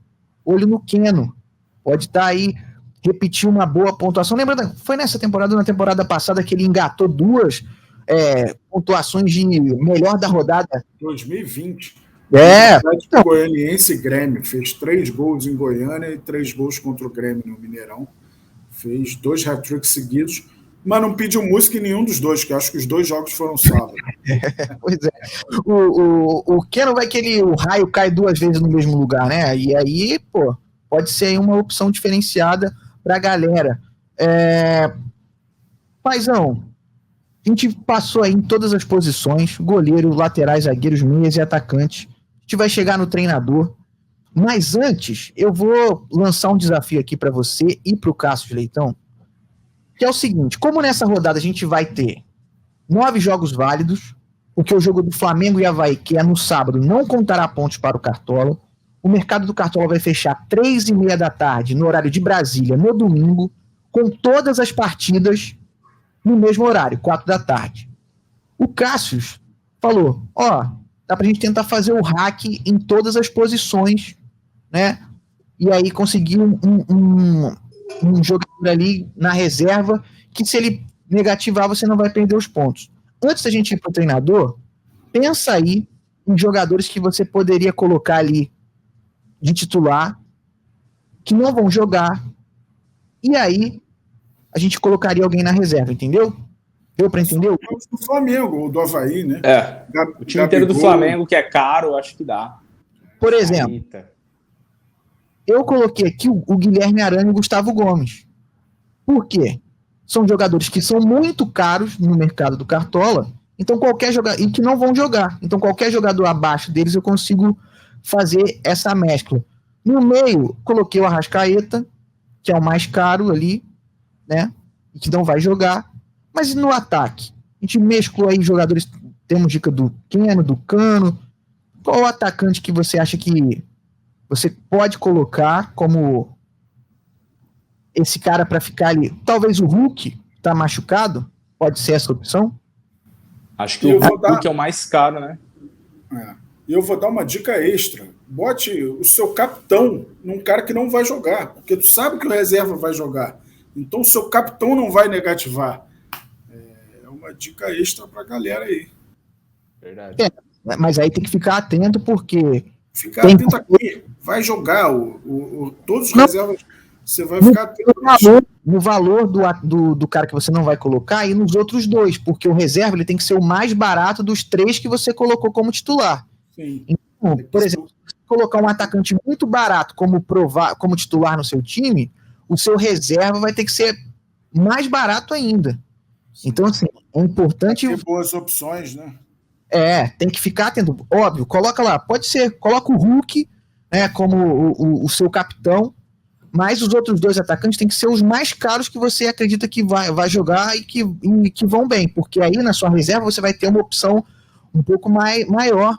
olho no Keno, pode estar aí, repetir uma boa pontuação, lembrando, foi nessa temporada, na temporada passada, que ele engatou duas pontuações de melhor da rodada. 2020. Atlético Goianiense e Grêmio. Fez 3 gols em Goiânia e 3 gols contra o Grêmio no Mineirão. Fez 2 hat-tricks seguidos, mas não pediu música em nenhum dos dois, que eu acho que os 2 jogos foram sábado. Pois é. O Keno vai que o raio cai 2 vezes no mesmo lugar, né? E aí, pô, pode ser uma opção diferenciada pra galera. Paizão, a gente passou aí em todas as posições, goleiro, laterais, zagueiros, meias e atacantes. A gente vai chegar no treinador. Mas antes, eu vou lançar um desafio aqui para você e para o Cássio Leitão, que é o seguinte: como nessa rodada a gente vai ter 9 jogos válidos, porque o jogo do Flamengo e Avaí, que é no sábado, não contará pontos para o Cartola. O mercado do Cartola vai fechar 3h30 da tarde, no horário de Brasília, no domingo, com todas as partidas no mesmo horário, 4 da tarde. O Cássio falou, dá pra gente tentar fazer o hack em todas as posições, né? E aí conseguir um jogador ali na reserva, que se ele negativar, você não vai perder os pontos. Antes da gente ir pro treinador, pensa aí em jogadores que você poderia colocar ali de titular, que não vão jogar, e aí a gente colocaria alguém na reserva, entendeu? Deu pra entender? Do Flamengo, ou do Avaí, né? O time inteiro do Flamengo, que é caro, acho que dá. Por exemplo, eu coloquei aqui o Guilherme Arana e o Gustavo Gomes. Por quê? São jogadores que são muito caros no mercado do Cartola, então qualquer jogador, e que não vão jogar. Então qualquer jogador abaixo deles eu consigo fazer essa mescla. No meio, coloquei o Arrascaeta, que é o mais caro ali, né? E que não vai jogar. Mas no ataque? A gente mesclou aí jogadores, temos dica do Keno, do Cano. Qual o atacante que você acha que você pode colocar como esse cara para ficar ali? Talvez o Hulk tá machucado? Pode ser essa opção? Acho que o Hulk é o mais caro, né? E eu vou dar uma dica extra. Bote o seu capitão num cara que não vai jogar, porque tu sabe que o reserva vai jogar. Então o seu capitão não vai negativar. É uma dica extra pra galera aí. Verdade. Mas aí tem que ficar atento, porque... Ficar atento aqui. Vai jogar. Todos os reservas, você vai ficar atento. No valor do cara que você não vai colocar e nos outros 2, porque o reserva ele tem que ser o mais barato dos 3 que você colocou como titular. Sim. Então, por exemplo, se você colocar um atacante muito barato como titular no seu time, o seu reserva vai ter que ser mais barato ainda. Então, assim, é importante... Ter boas opções, né? Tem que ficar atento. Óbvio, coloca lá, pode ser, coloca o Hulk, né, como o seu capitão, mas os outros 2 atacantes tem que ser os mais caros que você acredita que vai jogar e que vão bem, porque aí na sua reserva você vai ter uma opção um pouco maior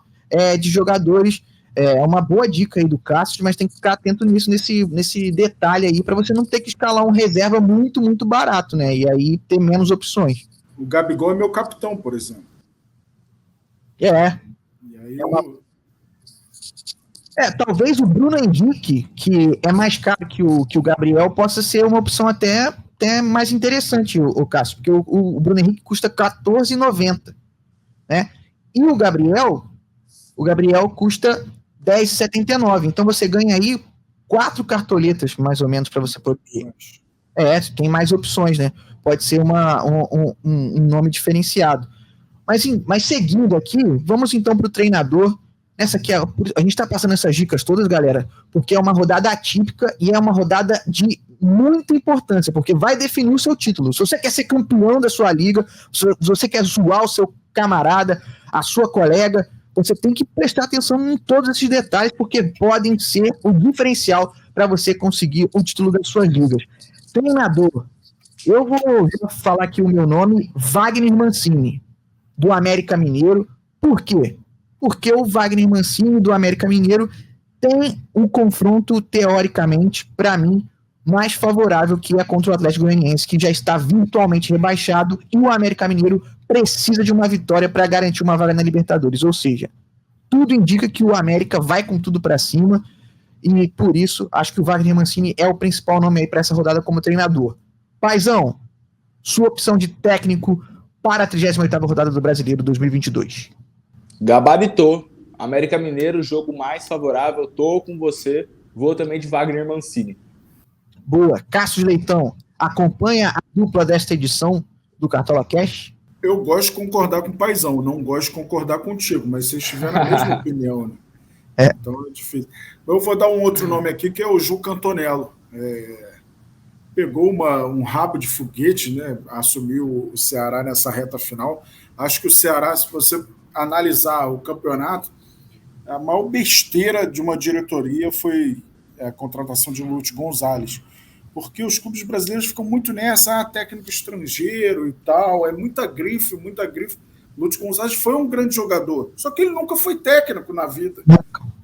de jogadores. É uma boa dica aí do Cássio, mas tem que ficar atento nesse detalhe aí, para você não ter que escalar um reserva muito, muito barato, né? E aí ter menos opções. O Gabigol é meu capitão, por exemplo. E aí talvez o Bruno Henrique, que é mais caro que o Gabriel, possa ser uma opção até mais interessante, o Cássio, porque o Bruno Henrique custa R$14,90, né? E o Gabriel custa R$10,79. Então você ganha aí 4 cartoletas, mais ou menos, para você poder... tem mais opções, né? Pode ser um nome diferenciado. Mas seguindo aqui, vamos então para o treinador. Essa aqui, a gente está passando essas dicas todas, galera, porque é uma rodada atípica e é uma rodada de muita importância, porque vai definir o seu título. Se você quer ser campeão da sua liga, se você quer zoar o seu camarada, a sua colega, você tem que prestar atenção em todos esses detalhes, porque podem ser o diferencial para você conseguir o título das suas ligas. Treinador, eu vou falar aqui o meu nome, Wagner Mancini, do América Mineiro. Por quê? Porque o Wagner Mancini, do América Mineiro, tem um confronto, teoricamente, para mim, mais favorável, que é contra o Atlético Goianiense, que já está virtualmente rebaixado, e o América Mineiro precisa de uma vitória para garantir uma vaga na Libertadores. Ou seja, tudo indica que o América vai com tudo para cima, e por isso, acho que o Wagner Mancini é o principal nome aí para essa rodada como treinador. Paizão, sua opção de técnico para a 38ª rodada do Brasileiro 2022. Gabaritou. América Mineiro, jogo mais favorável, tô com você, vou também de Wagner Mancini. Boa. Cássio Leitão, acompanha a dupla desta edição do Cartola Cash? Eu gosto de concordar com o Paizão, não gosto de concordar contigo, mas vocês tiveram a mesma opinião, né? Então é difícil. Eu vou dar um outro nome aqui, que é o Juca Antonello. Pegou um rabo de foguete, né? Assumiu o Ceará nessa reta final. Acho que o Ceará, se você analisar o campeonato, a maior besteira de uma diretoria foi a contratação de Lúcio Gonzalez. Porque os clubes brasileiros ficam muito nessa, técnico estrangeiro e tal, é muita grife, muita grife. Lúcio Gonzalez foi um grande jogador, só que ele nunca foi técnico na vida.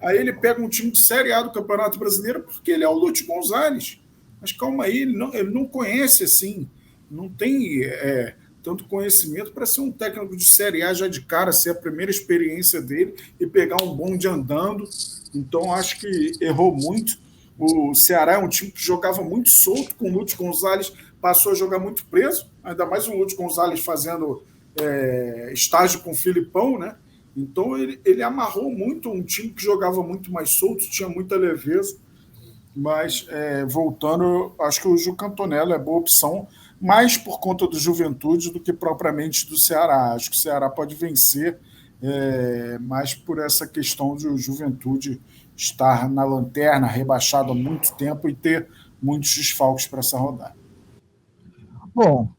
Aí ele pega um time de Série A do Campeonato Brasileiro porque ele é o Lúcio Gonzalez. Mas calma aí, ele não conhece assim, não tem tanto conhecimento para ser um técnico de Série A já de cara, ser a primeira experiência dele e pegar um bonde andando. Então acho que errou muito. O Ceará é um time que jogava muito solto com o Lúcio Gonzalez, passou a jogar muito preso, ainda mais o Lúcio Gonzalez fazendo estágio com o Filipão, né? Então ele amarrou muito um time que jogava muito mais solto, tinha muita leveza. Mas, voltando, acho que o Juca Antonello é boa opção, mais por conta do Juventude do que propriamente do Ceará. Acho que o Ceará pode vencer, mais por essa questão de o Juventude estar na lanterna, rebaixado há muito tempo e ter muitos desfalques para essa rodada. Bom,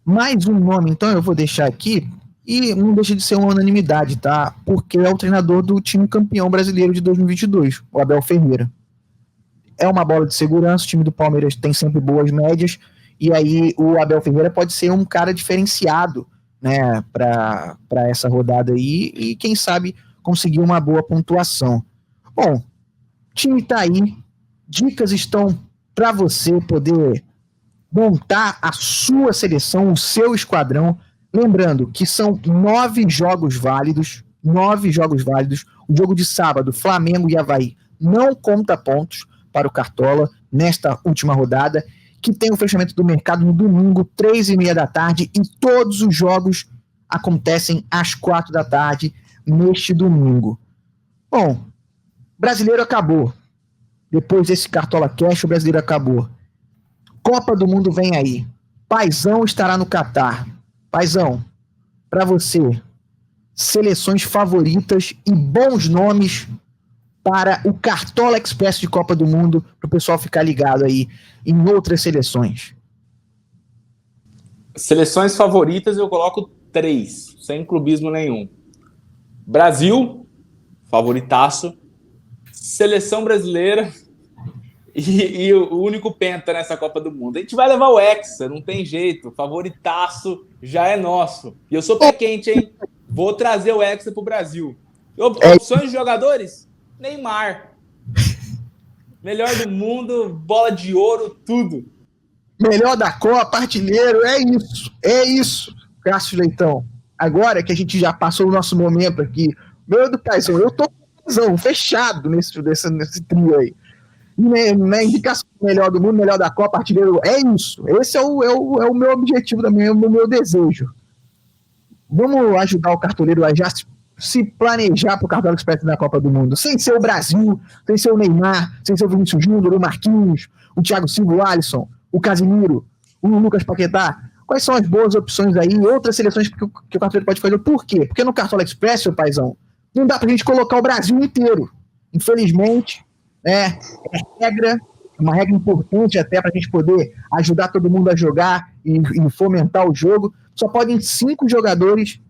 mais um nome, então, eu vou deixar aqui, e não deixa de ser uma unanimidade, tá? Porque é o treinador do time campeão brasileiro de 2022, o Abel Ferreira. É uma bola de segurança, o time do Palmeiras tem sempre boas médias, e aí o Abel Ferreira pode ser um cara diferenciado, né, para essa rodada aí, e quem sabe conseguir uma boa pontuação. Bom, o time tá aí, dicas estão para você poder montar a sua seleção, o seu esquadrão. Lembrando que são 9 jogos válidos. O jogo de sábado, Flamengo e Avaí, não conta pontos para o Cartola nesta última rodada, que tem o fechamento do mercado no domingo, 3h30 da tarde, e todos os jogos acontecem às 4 da tarde neste domingo. Bom, brasileiro acabou. Depois desse Cartola Cash, o brasileiro acabou. Copa do Mundo vem aí. Paizão estará no Catar. Paizão, para você, seleções favoritas e bons nomes para o Cartola Express de Copa do Mundo, para o pessoal ficar ligado aí em outras seleções. Seleções favoritas eu coloco 3, sem clubismo nenhum. Brasil, favoritaço. Seleção brasileira e o único penta nessa Copa do Mundo. A gente vai levar o Hexa, não tem jeito. Favoritaço já é nosso. E eu sou pé quente, hein? Vou trazer o Hexa pro Brasil. Opções de jogadores? Neymar. Melhor do mundo, bola de ouro, tudo. Melhor da Copa, artilheiro, é isso. Cássio Leitão. Agora que a gente já passou o nosso momento aqui, meu do Paizão, eu tô com o Paizão fechado nesse trio aí. Na indicação melhor do mundo, melhor da Copa, artilheiro, é isso. Esse é o meu objetivo também, é o meu desejo. Vamos ajudar o cartoleiro a já se planejar para o Cartola Express na Copa do Mundo, sem ser o Brasil, sem ser o Neymar, sem ser o Vinícius Júnior, o Marquinhos, o Thiago Silva, o Alisson, o Casimiro, o Lucas Paquetá. Quais são as boas opções aí, outras seleções que o cartoleiro pode fazer? Por quê? Porque no Cartola Express, seu paizão, não dá pra gente colocar o Brasil inteiro. Infelizmente, é uma regra importante até pra gente poder ajudar todo mundo a jogar e fomentar o jogo. Só podem 5 jogadores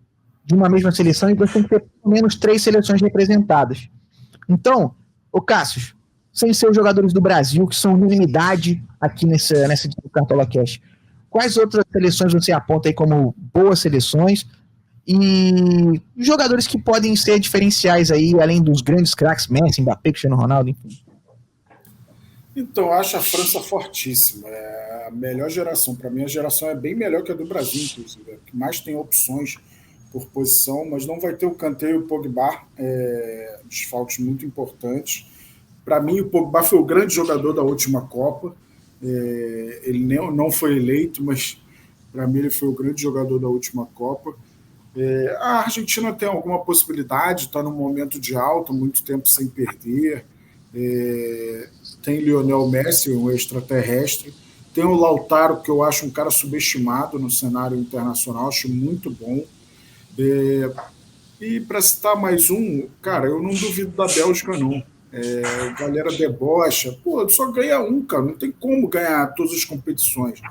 de uma mesma seleção e você tem que ter pelo menos 3 seleções representadas. Então, ô Cássio, sem ser os jogadores do Brasil, que são unanimidade aqui nessa edição do Cartola Cash, quais outras seleções você aponta aí como boas seleções e jogadores que podem ser diferenciais aí, além dos grandes craques, Messi, Mbappé, Cristiano Ronaldo, enfim? Então, eu acho a França fortíssima. É a melhor geração. Para mim, a geração é bem melhor que a do Brasil, inclusive. É que mais tem opções por posição, mas não vai ter o Kanté e o Pogba, desfalques muito importantes. Para mim, o Pogba foi o grande jogador da última Copa. Ele não foi eleito, mas para mim ele foi o grande jogador da última Copa. A Argentina tem alguma possibilidade, está num momento de alta, muito tempo sem perder. Tem Lionel Messi, um extraterrestre. Tem o Lautaro, que eu acho um cara subestimado no cenário internacional, acho muito bom. E para citar mais um, cara, eu não duvido da Bélgica, não. Galera debocha. Pô, só ganha um, cara. Não tem como ganhar todas as competições.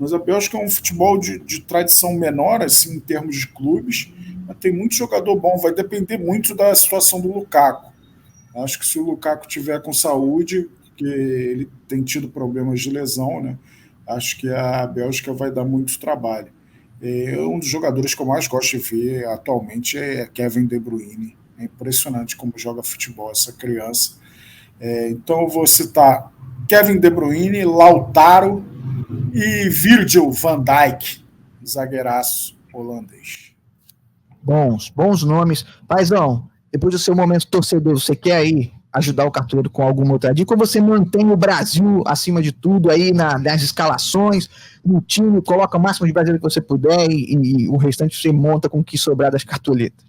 Mas a Bélgica é um futebol de tradição menor, assim, em termos de clubes, mas tem muito jogador bom. Vai depender muito da situação do Lukaku. Acho que se o Lukaku tiver com saúde, porque ele tem tido problemas de lesão, né? Acho que a Bélgica vai dar muito trabalho. Um dos jogadores que eu mais gosto de ver atualmente é Kevin De Bruyne. É impressionante como joga futebol essa criança. Então eu vou citar Kevin De Bruyne, Lautaro e Virgil van Dijk, zagueiraço holandês. Bons nomes. Paizão, depois do seu momento torcedor, você quer aí ajudar o Cartoleiro com alguma outra dica, ou você mantém o Brasil acima de tudo aí nas escalações, no time, coloca o máximo de brasileiro que você puder e o restante você monta com o que sobrar das cartoletas?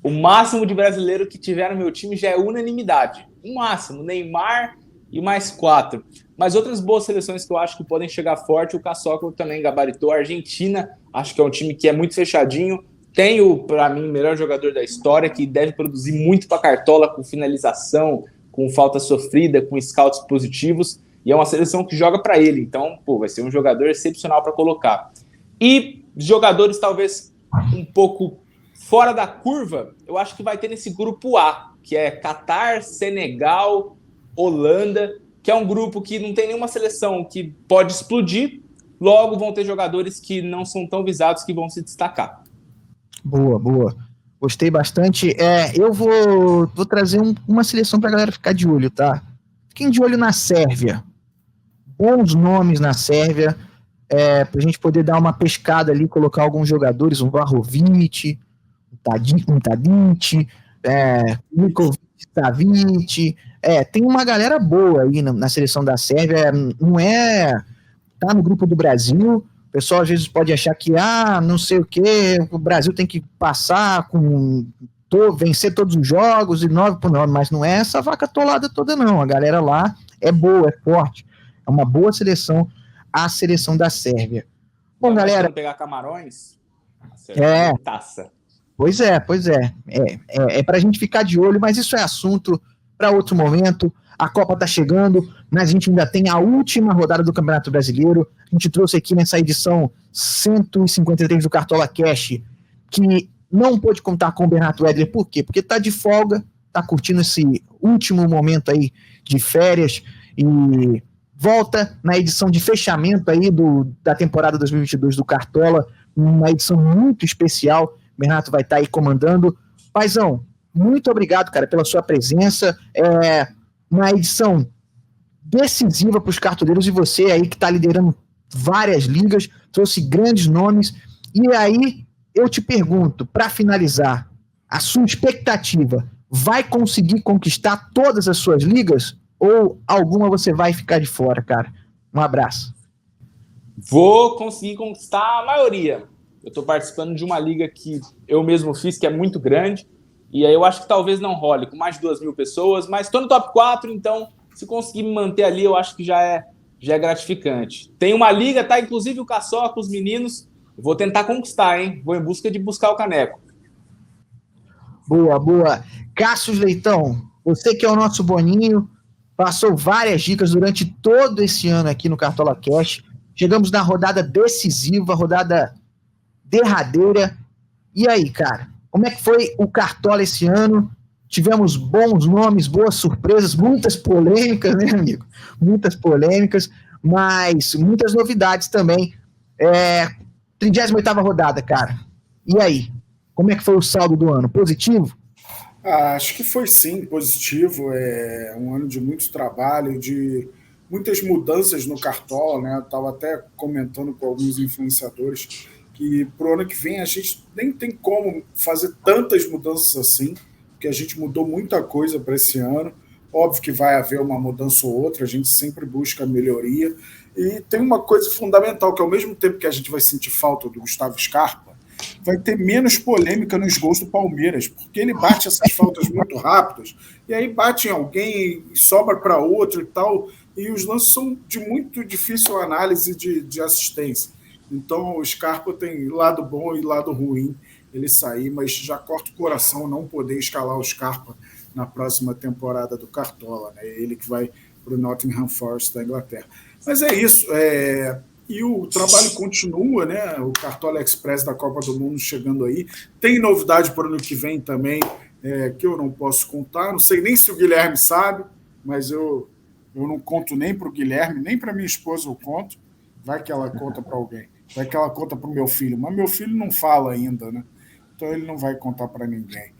O máximo de brasileiro que tiver no meu time já é unanimidade. O máximo, Neymar e mais 4. Mas outras boas seleções que eu acho que podem chegar forte, o Caçoclo também gabaritou. A Argentina, acho que é um time que é muito fechadinho. Tem para mim, o melhor jogador da história, que deve produzir muito para Cartola, com finalização, com falta sofrida, com scouts positivos. E é uma seleção que joga para ele. Então, vai ser um jogador excepcional para colocar. E jogadores talvez um pouco fora da curva, eu acho que vai ter nesse grupo A, que é Catar, Senegal, Holanda, que é um grupo que não tem nenhuma seleção que pode explodir, logo vão ter jogadores que não são tão visados que vão se destacar. Boa. Gostei bastante. Eu vou trazer uma seleção para a galera ficar de olho, tá? Fiquem de olho na Sérvia. Bons nomes na Sérvia, para a gente poder dar uma pescada ali, colocar alguns jogadores, um Vlahovic, um Tadic, Nikovic, Savic. Tem uma galera boa aí na seleção da Sérvia. Não tá no grupo do Brasil. O pessoal às vezes pode achar que não sei o que, o Brasil tem que passar vencer todos os jogos e 9-9, mas não é essa vaca atolada toda não. A galera lá é boa, é forte, é uma boa seleção, a seleção da Sérvia. Bom, galera, pegar Camarões, taça. Pois é. Pra gente ficar de olho, mas isso é assunto para outro momento. A Copa tá chegando, mas a gente ainda tem a última rodada do Campeonato Brasileiro. A gente trouxe aqui nessa edição 153 do Cartola Cash, que não pôde contar com o Bernardo Edler. Por quê? Porque tá de folga, tá curtindo esse último momento aí de férias e volta na edição de fechamento aí da temporada 2022 do Cartola, uma edição muito especial. O Bernardo vai estar aí comandando. Paizão, muito obrigado, cara, pela sua presença. Uma edição decisiva para os cartoleiros, e você aí que está liderando várias ligas, trouxe grandes nomes. E aí eu te pergunto, para finalizar, a sua expectativa, vai conseguir conquistar todas as suas ligas ou alguma você vai ficar de fora, cara? Um abraço. Vou conseguir conquistar a maioria. Eu estou participando de uma liga que eu mesmo fiz, que é muito grande, e aí eu acho que talvez não role com mais de 2.000 pessoas, mas estou no top 4, então se conseguir me manter ali, eu acho que já é gratificante. Tem uma liga, tá? Inclusive o Caçoca, os meninos, vou tentar conquistar, hein? Vou em busca de buscar o caneco. Boa. Cássio Leitão, você que é o nosso Boninho, passou várias dicas durante todo esse ano aqui no Cartola Cash. Chegamos na rodada decisiva, rodada derradeira. E aí, cara, como é que foi o Cartola esse ano? Tivemos bons nomes, boas surpresas, muitas polêmicas, né, amigo? Muitas polêmicas, mas muitas novidades também. 38ª rodada, cara. E aí? Como é que foi o saldo do ano? Positivo? Acho que foi sim, positivo. É um ano de muito trabalho, de muitas mudanças no Cartola, né? Eu estava até comentando com alguns influenciadores que pro ano que vem a gente nem tem como fazer tantas mudanças assim, porque a gente mudou muita coisa para esse ano. Óbvio que vai haver uma mudança ou outra, a gente sempre busca melhoria. E tem uma coisa fundamental, que ao mesmo tempo que a gente vai sentir falta do Gustavo Scarpa, vai ter menos polêmica nos gols do Palmeiras, porque ele bate essas faltas muito rápidas, e aí bate em alguém e sobra para outro e tal, e os lances são de muito difícil análise de assistência. Então o Scarpa tem lado bom e lado ruim ele sair, mas já corta o coração não poder escalar o Scarpa na próxima temporada do Cartola, né? Ele que vai para o Nottingham Forest da Inglaterra. Mas é isso, e o trabalho continua, né? O Cartola Express da Copa do Mundo chegando aí. Tem novidade para o ano que vem também, que eu não posso contar. Não sei nem se o Guilherme sabe, mas eu não conto nem para o Guilherme, nem para minha esposa eu conto. Vai que ela conta para alguém. Vai que ela conta para o meu filho. Mas meu filho não fala ainda, né? Então ele não vai contar para ninguém.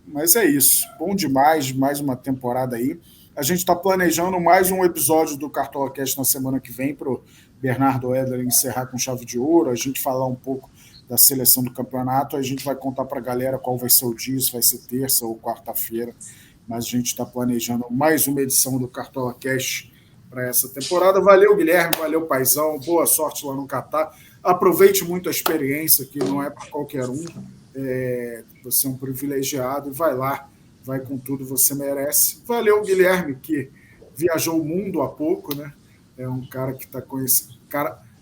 Mas é isso. Bom demais, mais uma temporada aí. A gente está planejando mais um episódio do Cartola Cast na semana que vem para o Bernardo Edler encerrar com chave de ouro, a gente falar um pouco da seleção do campeonato, a gente vai contar para a galera qual vai ser o dia, se vai ser terça ou quarta-feira, mas a gente está planejando mais uma edição do Cartola Cast para essa temporada. Valeu, Guilherme, valeu, paizão, boa sorte lá no Catar. Aproveite muito a experiência, que não é para qualquer um. Você é um privilegiado, vai lá, vai com tudo, você merece. Valeu, Guilherme, que viajou o mundo há pouco, né? É um cara que está com esse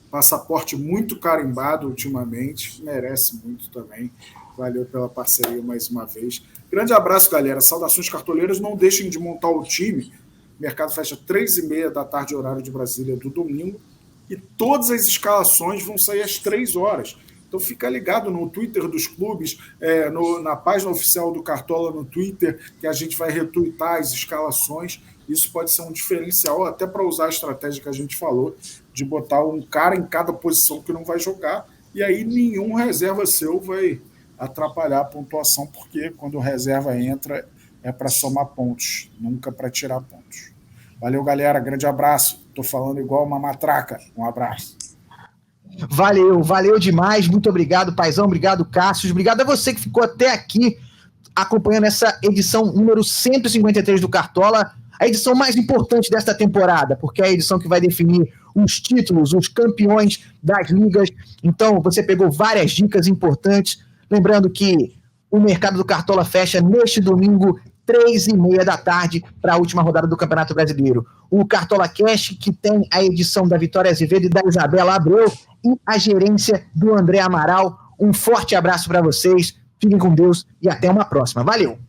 passaporte muito carimbado ultimamente, merece muito também. Valeu pela parceria mais uma vez. Grande abraço, galera. Saudações cartoleiras. Não deixem de montar o time. O mercado fecha 3h30 da tarde, horário de Brasília, do domingo. E todas as escalações vão sair às 3 horas. Então fica ligado no Twitter dos clubes, na página oficial do Cartola no Twitter, que a gente vai retweetar as escalações. Isso pode ser um diferencial, até para usar a estratégia que a gente falou, de botar um cara em cada posição que não vai jogar, e aí nenhum reserva seu vai atrapalhar a pontuação, porque quando o reserva entra é para somar pontos, nunca para tirar pontos. Valeu, galera, grande abraço. Estou falando igual uma matraca. Um abraço. Valeu demais, muito obrigado, paizão, obrigado, Cássio, obrigado a você que ficou até aqui acompanhando essa edição número 153 do Cartola, a edição mais importante desta temporada, porque é a edição que vai definir os títulos, os campeões das ligas. Então você pegou várias dicas importantes, lembrando que o mercado do Cartola fecha neste domingo 3h30 da tarde para a última rodada do Campeonato Brasileiro. O Cartola Cash, que tem a edição da Vitória Azevedo e da Isabela Abreu e a gerência do André Amaral. Um forte abraço para vocês, fiquem com Deus e até uma próxima. Valeu!